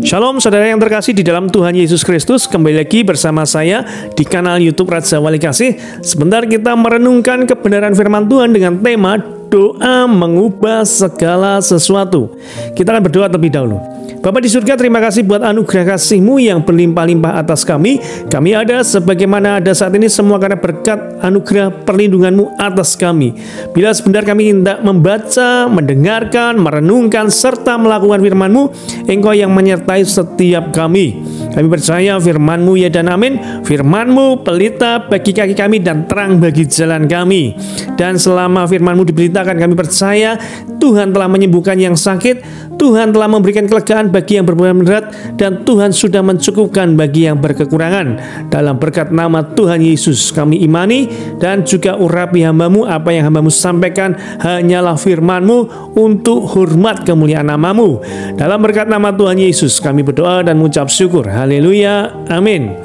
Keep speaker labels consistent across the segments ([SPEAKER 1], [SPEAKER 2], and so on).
[SPEAKER 1] Shalom saudara yang terkasih di dalam Tuhan Yesus Kristus. Kembali lagi bersama saya di kanal YouTube Raja Wali Kasih. Sebentar kita merenungkan kebenaran firman Tuhan dengan tema doa mengubah segala sesuatu. Kita akan berdoa terlebih dahulu. Bapa di surga, terima kasih buat anugerah kasih-Mu yang berlimpah-limpah atas kami. Kami ada sebagaimana ada saat ini semua karena berkat anugerah perlindungan-Mu atas kami. Bila sebentar kami hendak membaca, mendengarkan, merenungkan, serta melakukan firman-Mu, Engkau yang menyertai setiap kami. Kami percaya firman-Mu ya dan amin. Firman-Mu pelita bagi kaki kami dan terang bagi jalan kami. Dan selama firman-Mu diberitakan, kami percaya Tuhan telah menyembuhkan yang sakit, Tuhan telah memberikan kelegaan bagi yang berbeban berat, dan Tuhan sudah mencukupkan bagi yang berkekurangan. Dalam berkat nama Tuhan Yesus kami imani dan juga urapi hamba-Mu. Apa yang hamba-Mu sampaikan hanyalah firman-Mu untuk hormat kemuliaan nama-Mu. Dalam berkat nama Tuhan Yesus kami berdoa dan mengucap syukur. Haleluya, amin.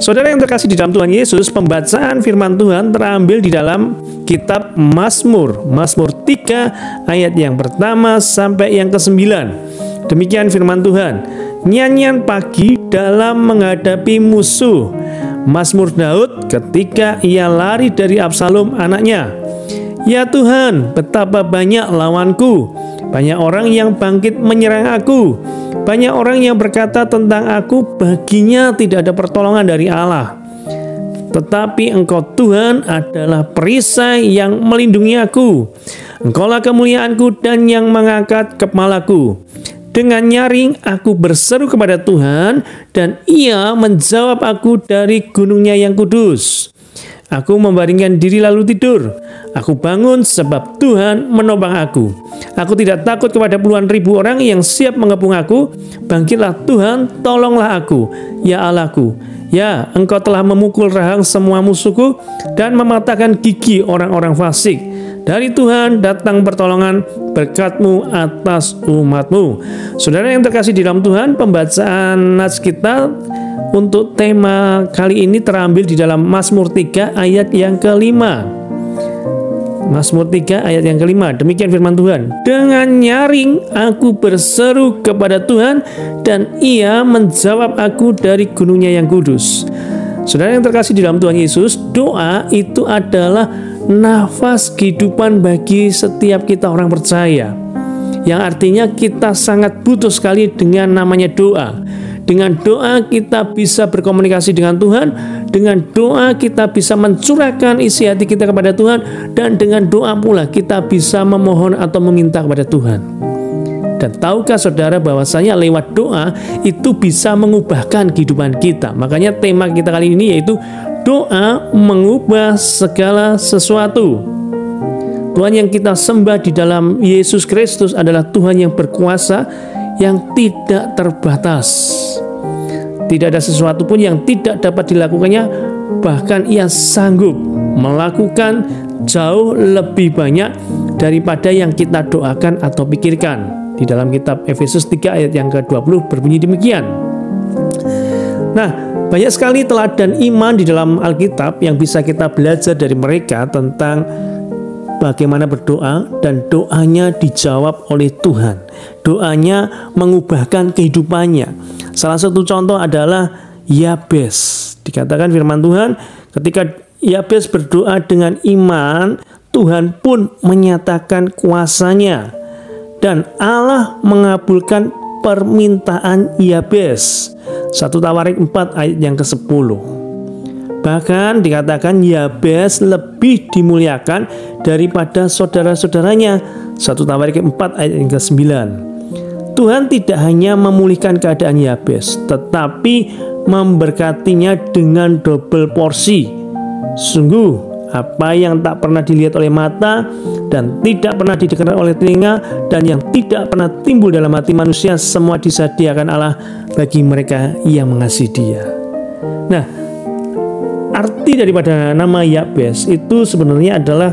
[SPEAKER 1] Saudara yang terkasih di dalam Tuhan Yesus, pembacaan firman Tuhan terambil di dalam kitab Mazmur 3 ayat yang pertama sampai yang ke-9. Demikian firman Tuhan. Nyanyian pagi dalam menghadapi musuh. Mazmur Daud ketika ia lari dari Absalom anaknya. Ya Tuhan, betapa banyak lawanku. Banyak orang yang bangkit menyerang aku. Banyak orang yang berkata tentang aku, baginya tidak ada pertolongan dari Allah. Tetapi Engkau Tuhan adalah perisai yang melindungi aku. Engkaulah kemuliaanku dan yang mengangkat kepalaku. Dengan nyaring aku berseru kepada Tuhan, dan Ia menjawab aku dari gunungnya yang kudus. Aku membaringkan diri lalu tidur. Aku bangun sebab Tuhan menopang aku. Aku tidak takut kepada puluhan ribu orang yang siap mengepung aku. Bangkitlah Tuhan, tolonglah aku, ya Allahku. Ya, Engkau telah memukul rahang semua musuhku dan mematahkan gigi orang-orang fasik. Dari Tuhan datang pertolongan, berkat-Mu atas umat-Mu. Saudara yang terkasih di dalam Tuhan, pembacaan nats kita untuk tema kali ini terambil di dalam Mazmur 3 ayat yang kelima. Mazmur 3 ayat yang kelima. Demikian firman Tuhan. Dengan nyaring aku berseru kepada Tuhan, dan Ia menjawab aku dari gunungnya yang kudus. Saudara yang terkasih di dalam Tuhan Yesus, doa itu adalah nafas kehidupan bagi setiap kita orang percaya. Yang artinya kita sangat butuh sekali dengan namanya doa. Dengan doa kita bisa berkomunikasi dengan Tuhan. Dengan doa kita bisa mencurahkan isi hati kita kepada Tuhan. Dan dengan doa pula kita bisa memohon atau meminta kepada Tuhan. Dan tahukah saudara bahwasanya lewat doa itu bisa mengubahkan kehidupan kita. Makanya tema kita kali ini yaitu doa mengubah segala sesuatu. Tuhan yang kita sembah di dalam Yesus Kristus adalah Tuhan yang berkuasa, yang tidak terbatas. Tidak ada sesuatu pun yang tidak dapat dilakukannya. Bahkan Ia sanggup melakukan jauh lebih banyak daripada yang kita doakan atau pikirkan. Di dalam kitab Efesus 3 ayat yang ke-20 berbunyi demikian. Nah, banyak sekali teladan iman di dalam Alkitab yang bisa kita belajar dari mereka tentang bagaimana berdoa, dan doanya dijawab oleh Tuhan. Doanya mengubahkan kehidupannya. Salah satu contoh adalah Yabes. Dikatakan firman Tuhan, ketika Yabes berdoa dengan iman, Tuhan pun menyatakan kuasanya. Dan Allah mengabulkan permintaan Yabes. 1 Tawarik 4 ayat yang ke-10. Bahkan dikatakan Yabes lebih dimuliakan daripada saudara-saudaranya. 1 Tawarik 4 ayat yang ke-9. Tuhan tidak hanya memulihkan keadaan Yabes, tetapi memberkatinya dengan double porsi. Sungguh, apa yang tak pernah dilihat oleh mata dan tidak pernah didengar oleh telinga dan yang tidak pernah timbul dalam hati manusia, semua disediakan Allah bagi mereka yang mengasihi Dia. Nah, arti daripada nama Yabes itu sebenarnya adalah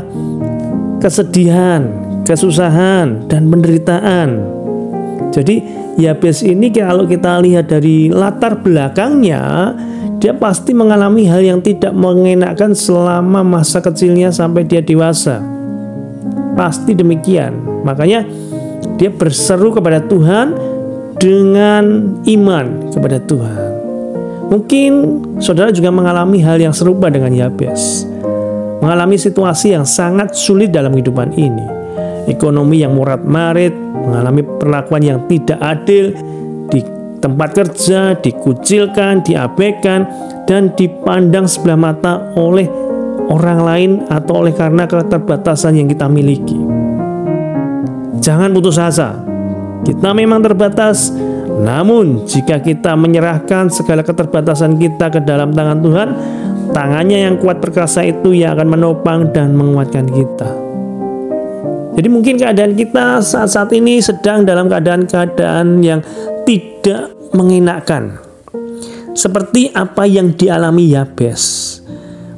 [SPEAKER 1] kesedihan, kesusahan, dan penderitaan. Jadi Yabes ini kalau kita lihat dari latar belakangnya, dia pasti mengalami hal yang tidak mengenakan selama masa kecilnya sampai dia dewasa. Pasti demikian. Makanya dia berseru kepada Tuhan, dengan iman kepada Tuhan. Mungkin saudara juga mengalami hal yang serupa dengan Yabes, mengalami situasi yang sangat sulit dalam kehidupan ini. Ekonomi yang morat-marit, mengalami perlakuan yang tidak adil di tempat kerja, dikucilkan, diabaikan, dan dipandang sebelah mata oleh orang lain atau oleh karena keterbatasan yang kita miliki. Jangan putus asa. Kita memang terbatas, namun jika kita menyerahkan segala keterbatasan kita ke dalam tangan Tuhan, tangannya yang kuat perkasa itu yang akan menopang dan menguatkan kita. Jadi mungkin keadaan kita saat ini sedang dalam keadaan yang tidak mengenakan, seperti apa yang dialami Yabes,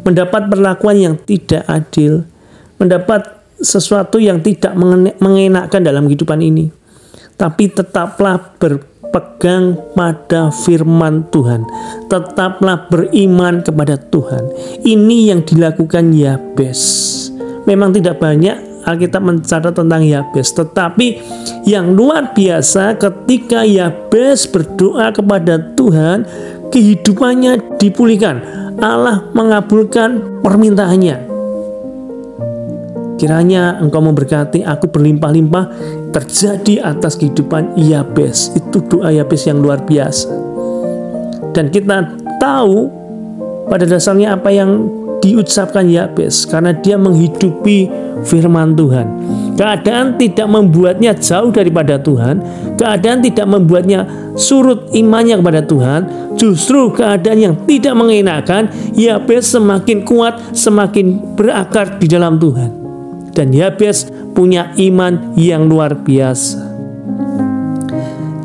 [SPEAKER 1] mendapat perlakuan yang tidak adil, mendapat sesuatu yang tidak mengenakan dalam kehidupan ini. Tapi tetaplah berpegang pada firman Tuhan, tetaplah beriman kepada Tuhan. Ini yang dilakukan Yabes. Memang tidak banyak Alkitab mencatat tentang Yabes, tetapi yang luar biasa ketika Yabes berdoa kepada Tuhan, kehidupannya dipulihkan. Allah mengabulkan permintaannya. Kiranya Engkau memberkati aku berlimpah-limpah terjadi atas kehidupan Yabes. Itu doa Yabes yang luar biasa. Dan kita tahu pada dasarnya apa yang diucapkan Yabes, karena dia menghidupi firman Tuhan. Keadaan tidak membuatnya jauh daripada Tuhan, keadaan tidak membuatnya surut imannya kepada Tuhan. Justru keadaan yang tidak mengenakan, Yabes semakin kuat, semakin berakar di dalam Tuhan. Dan Yabes punya iman yang luar biasa.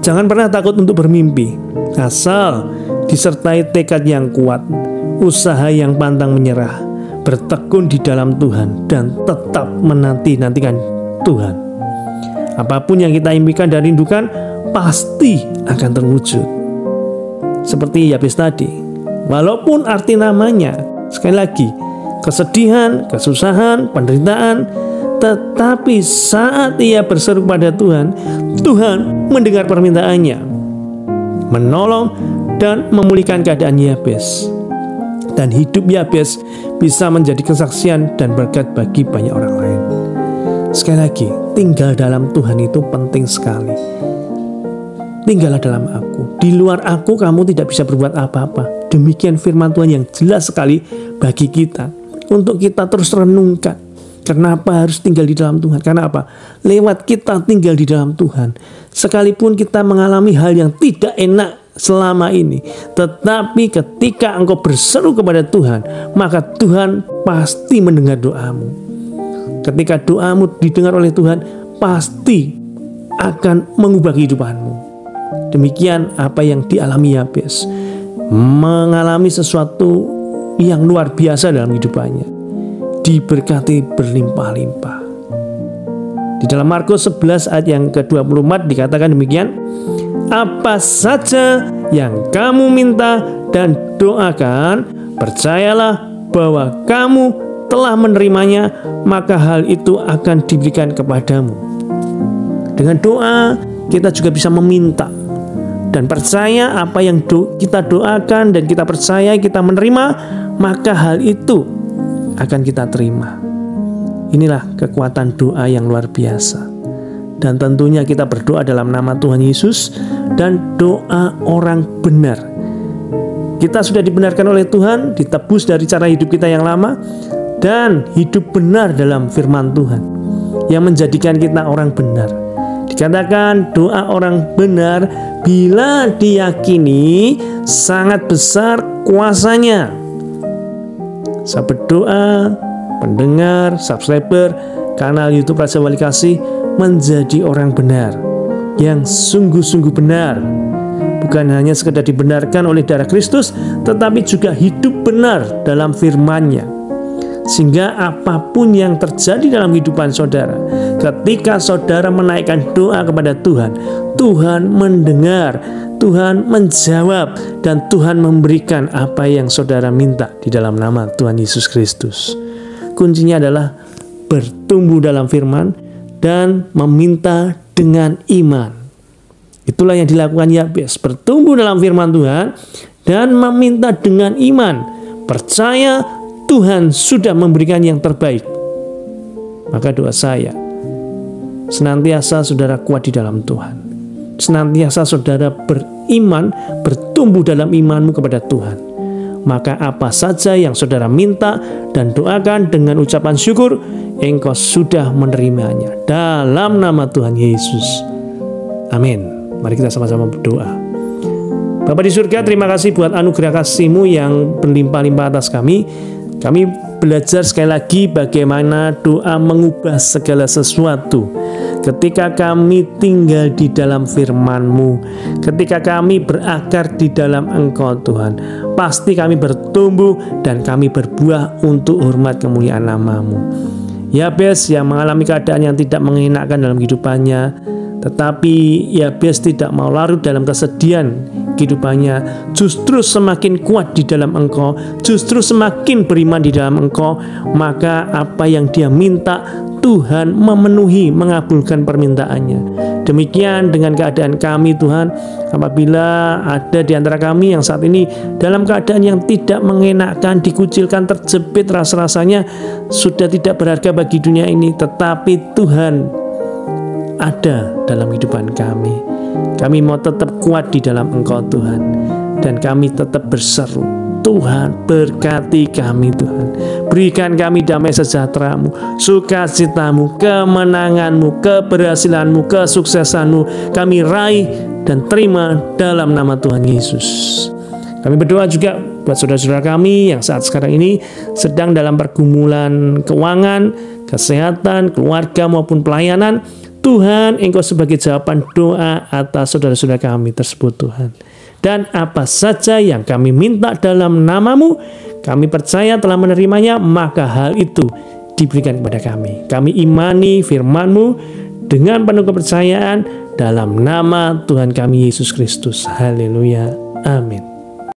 [SPEAKER 1] Jangan pernah takut untuk bermimpi, asal disertai tekad yang kuat, usaha yang pantang menyerah, bertekun di dalam Tuhan, dan tetap menanti-nantikan Tuhan. Apapun yang kita impikan dan rindukan pasti akan terwujud. Seperti Yabes tadi, walaupun arti namanya, sekali lagi, kesedihan, kesusahan, penderitaan, tetapi saat ia berseru pada Tuhan, Tuhan mendengar permintaannya, menolong dan memulihkan keadaan Yabes. Dan hidup Yabes bisa menjadi kesaksian dan berkat bagi banyak orang lain. Sekali lagi, tinggal dalam Tuhan itu penting sekali. Tinggallah dalam aku. Di luar aku kamu tidak bisa berbuat apa-apa. Demikian firman Tuhan yang jelas sekali bagi kita, untuk kita terus renungkan. Kenapa harus tinggal di dalam Tuhan? Karena apa? Lewat kita tinggal di dalam Tuhan, sekalipun kita mengalami hal yang tidak enak selama ini, tetapi ketika engkau berseru kepada Tuhan, maka Tuhan pasti mendengar doamu. Ketika doamu didengar oleh Tuhan, pasti akan mengubah kehidupanmu. Demikian apa yang dialami Yabes, mengalami sesuatu yang luar biasa dalam hidupannya, diberkati berlimpah-limpah. Di dalam Markus 11 ayat yang ke-24 dikatakan demikian, apa saja yang kamu minta dan doakan, percayalah bahwa kamu telah menerimanya, maka hal itu akan diberikan kepadamu. Dengan doa kita juga bisa meminta dan percaya apa yang kita doakan dan kita percaya kita menerima, maka hal itu akan kita terima. Inilah kekuatan doa yang luar biasa. Dan tentunya kita berdoa dalam nama Tuhan Yesus dan doa orang benar. Kita sudah dibenarkan oleh Tuhan, ditebus dari cara hidup kita yang lama, dan hidup benar dalam firman Tuhan yang menjadikan kita orang benar. Dikatakan doa orang benar bila diyakini sangat besar kuasanya. Saya berdoa, pendengar, subscriber kanal YouTube Raja Wali Kasih menjadi orang benar, yang sungguh-sungguh benar. Bukan hanya sekedar dibenarkan oleh darah Kristus, tetapi juga hidup benar dalam firman-Nya. Sehingga apapun yang terjadi dalam kehidupan saudara, ketika saudara menaikkan doa kepada Tuhan, Tuhan mendengar, Tuhan menjawab, dan Tuhan memberikan apa yang saudara minta di dalam nama Tuhan Yesus Kristus. Kuncinya adalah bertumbuh dalam firman dan meminta dengan iman. Itulah yang dilakukan Yabes, bertumbuh dalam firman Tuhan dan meminta dengan iman, percaya Tuhan sudah memberikan yang terbaik. Maka doa saya, senantiasa saudara kuat di dalam Tuhan. Senantiasa saudara beriman, bertumbuh dalam imanmu kepada Tuhan. Maka apa saja yang saudara minta dan doakan dengan ucapan syukur, engkau sudah menerimanya dalam nama Tuhan Yesus. Amin. Mari kita sama-sama berdoa. Bapa di surga, terima kasih buat anugerah kasih-Mu yang berlimpah-limpah atas kami. Kami belajar sekali lagi bagaimana doa mengubah segala sesuatu. Ketika kami tinggal di dalam firman-Mu, ketika kami berakar di dalam Engkau Tuhan, pasti kami bertumbuh dan kami berbuah untuk hormat kemuliaan nama-Mu. Yabes yang mengalami keadaan yang tidak mengenakan dalam kehidupannya, tetapi Yabes tidak mau larut dalam kesedihan kehidupannya, justru semakin kuat di dalam Engkau, justru semakin beriman di dalam Engkau. Maka apa yang dia minta, Tuhan memenuhi, mengabulkan permintaannya. Demikian dengan keadaan kami Tuhan, apabila ada di antara kami yang saat ini dalam keadaan yang tidak mengenakan, dikucilkan, terjepit, rasa-rasanya sudah tidak berharga bagi dunia ini, tetapi Tuhan ada dalam kehidupan kami. Kami mau tetap kuat di dalam Engkau Tuhan, dan kami tetap berseru, Tuhan berkati kami Tuhan, berikan kami damai sejahtera-Mu, sukacita-Mu, kemenangan-Mu, keberhasilan-Mu, kesuksesan-Mu kami raih dan terima dalam nama Tuhan Yesus. Kami berdoa juga buat saudara-saudara kami yang saat sekarang ini sedang dalam pergumulan keuangan, kesehatan, keluarga maupun pelayanan. Tuhan, Engkau sebagai jawaban doa atas saudara-saudara kami tersebut Tuhan. Dan apa saja yang kami minta dalam nama-Mu, kami percaya telah menerimanya, maka hal itu diberikan kepada kami. Kami imani firman-Mu dengan penuh kepercayaan dalam nama Tuhan kami Yesus Kristus. Haleluya. Amin.